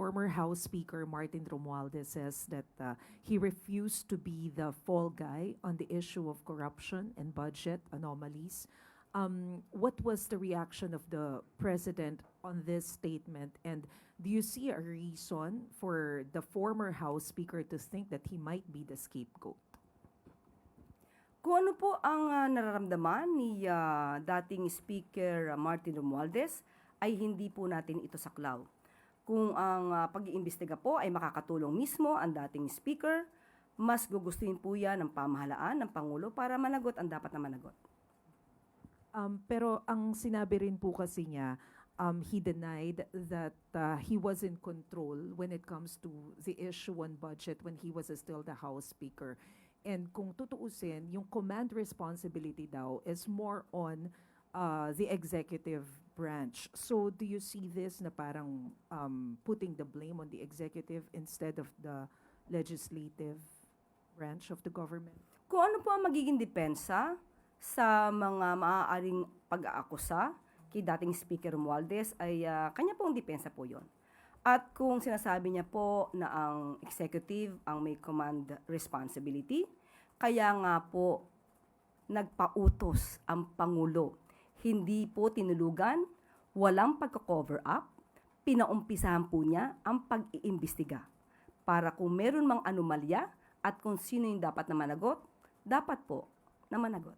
former House Speaker Martin Romualdez says that he refused to be the fall guy on the issue of corruption and budget anomalies. What was the reaction of the president on this statement? And do you see a reason for the former House Speaker to think that he might be the scapegoat? Kung ano po ang nararamdaman ni dating Speaker Martin Romualdez, ay hindi po natin ito saklaw. Kung ang pag-iimbestiga po ay makakatulong mismo ang dating Speaker, mas gugustuhin po yan ng pamahalaan ng Pangulo para managot ang dapat na managot. Pero ang sinabi rin po kasi niya, he denied that he was in control when it comes to the issue on budget when he was still the House Speaker. And kung tutuusin, yung command responsibility daw is more on the executive branch. So do you see this na parang putting the blame on the executive instead of the legislative branch of the government? Kung ano po ang magiging depensa sa mga maaaring pag-aakusa kay dating Speaker Romualdez ay kanya pong depensa po yon. At kung sinasabi niya po na ang executive ang may command responsibility, kaya nga po nagpautos ang Pangulo. Hindi po tinulugan, walang pagka-cover up, pinaumpisahan po niya ang pag-iimbestiga. Para kung meron mang anomalya at kung sino yung dapat na managot, dapat po na managot.